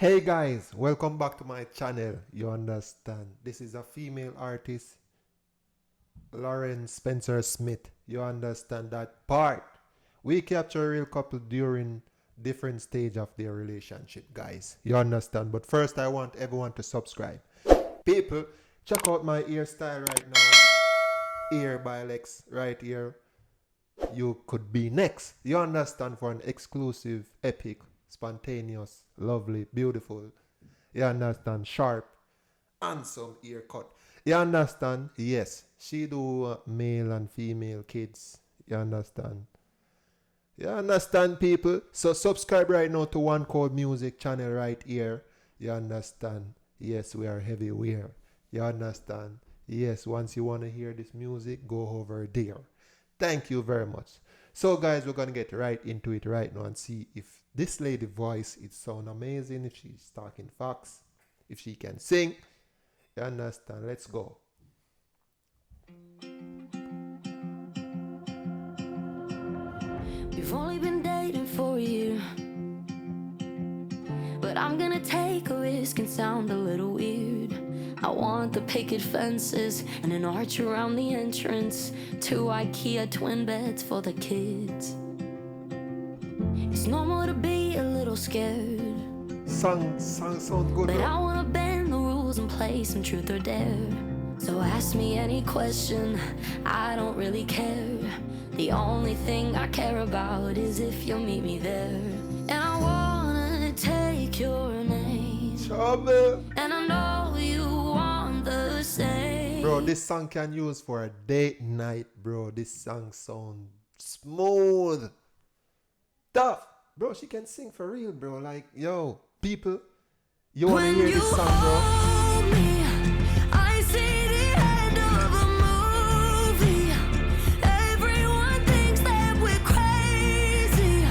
Hey guys, welcome back to my channel. You understand? This is a female artist, Lauren Spencer Smith. You understand that part? We capture a real couple during different stage of their relationship, guys. You understand? But first, I want everyone to subscribe. People, check out my hairstyle right now. Ear by Lex right here. You could be next. You understand? For an exclusive, epic, spontaneous, lovely, beautiful. You understand? Sharp, handsome haircut. You understand? Yes, she do male and female kids. You understand? You understand, people? So subscribe right now to One Code Music channel right here. You understand? Yes, we are heavyweight. You understand? Yes, once you want to hear this music, go over there. Thank you very much. So guys, we're going to get right into it right now and see if this lady voice, it sound amazing, if she's talking facts, if she can sing. You understand? Let's go. We've only been dating for a year, but I'm gonna take a risk and sound a little weird. I want the picket fences and an arch around the entrance, 2 IKEA twin beds for the kids. It's normal to be a little scared, Song sounds good, but bro. I wanna bend the rules and play some truth or dare. So ask me any question, I don't really care. The only thing I care about is if you'll meet me there. And I wanna take your name, Trouble. and I know you want the same. Bro, this song can use for a date night, bro. This song sound smooth. Tough. Bro, she can sing for real, bro. Like, yo, people, you want to When hear you this song, bro? hold me, I see the end of a movie. Everyone thinks that we're crazy,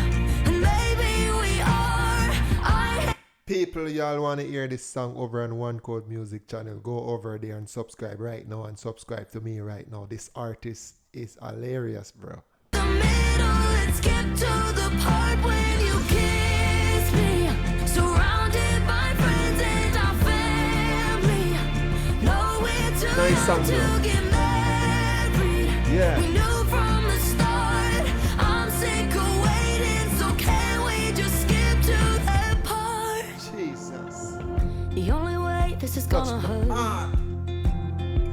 and maybe we are. People, y'all want to hear this song over on One Code Music channel. Go over there and subscribe right now and subscribe to me right now. This artist is hilarious, bro. The middle, let's skip to the part when you kiss me. Surrounded by friends and our family. Nowhere too Nice song, young bro. to get married. Yeah. We knew from the start. I'm sick of waiting, so can we just skip to that part? Jesus. The only way this is That's gonna the hurt. art.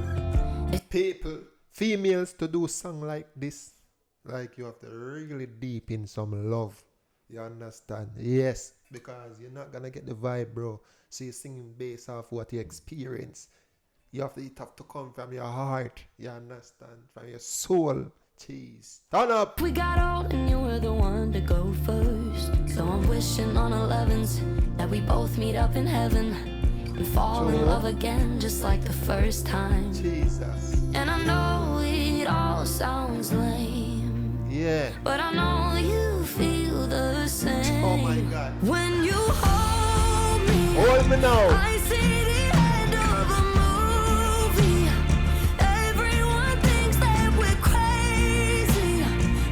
People, females to do song like this, like you have to really deep in some love. You understand? Yes, because you're not gonna get the vibe, bro. So you're singing based off what you experience. It have to come from your heart. You understand? From your soul. Jeez. Turn up. We got old and you were the one to go first. So I'm wishing on 11s that we both meet up in heaven and fall in love again just like the first time. Jesus. And I know it all sounds lame, Yeah. but I know you feel the same. Oh my God. When you hold me, Hold me now. I see the end of a movie. Everyone thinks that we're crazy,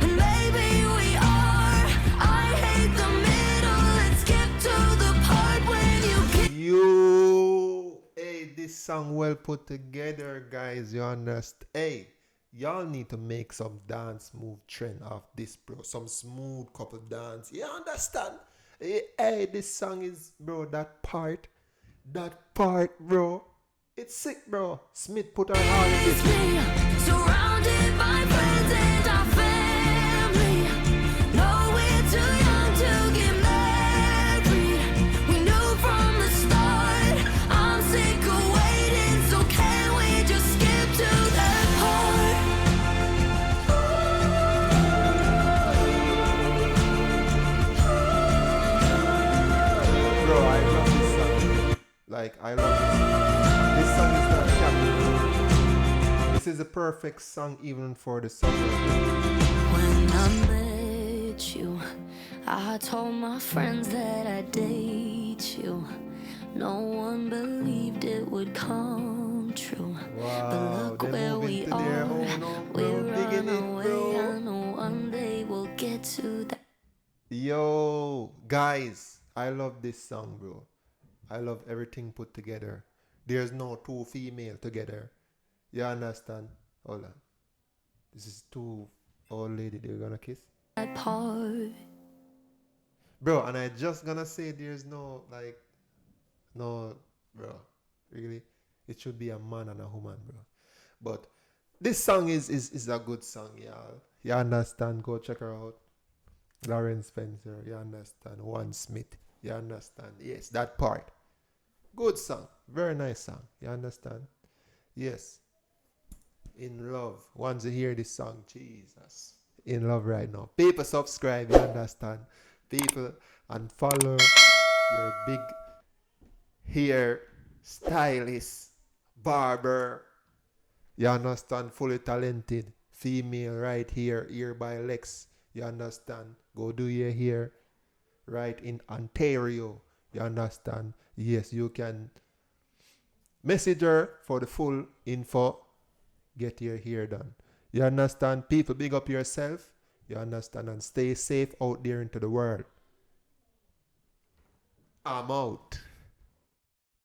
and maybe we are. I hate the middle, let's skip to the part when you kiss. Hey, this song well put together, guys. You understand? Hey, y'all need to make some dance move trend of this, bro. Some smooth couple dance. You understand? Hey, this song is, bro, that part, bro. It's sick, bro. Smith put her all in this. Surrounded by friends and our family. Nowhere too young to get married. We knew from the start. I'm sick of waiting, so can we just skip to that part? Bro, I love this song. Like, I love this song. This song is not capital. This is a perfect song even for the summer. When I met you, I told my friends that I'd date you. No one believed it would come true. Wow, But look they're where moving we to their are. own home, bro. We're Digging on it, our way. bro. I know one day we'll get to that. Yo, guys, I love this song, bro. I love everything put together. There's no two female together. You understand? Hold on. This is two old lady they're gonna kiss. that part. Bro, and I just gonna say there's no like no bro. Really? It should be a man and a woman, bro. But this song is a good song, y'all. You understand? Go check her out. Lauren Spencer, you understand? One Smith, you understand? Yes, that part. Good song. Very nice song. You understand? Yes. In love. Once you hear this song, Jesus. In love right now. People subscribe, you understand? People and follow your big hair stylist, barber. You understand? Fully talented. Female right here by Lex. You understand? Go do your hair right in Ontario. You understand? Yes, you can message her for the full info. Get your hair done. You understand? People, big up yourself. You understand? And stay safe out there into the world. I'm out.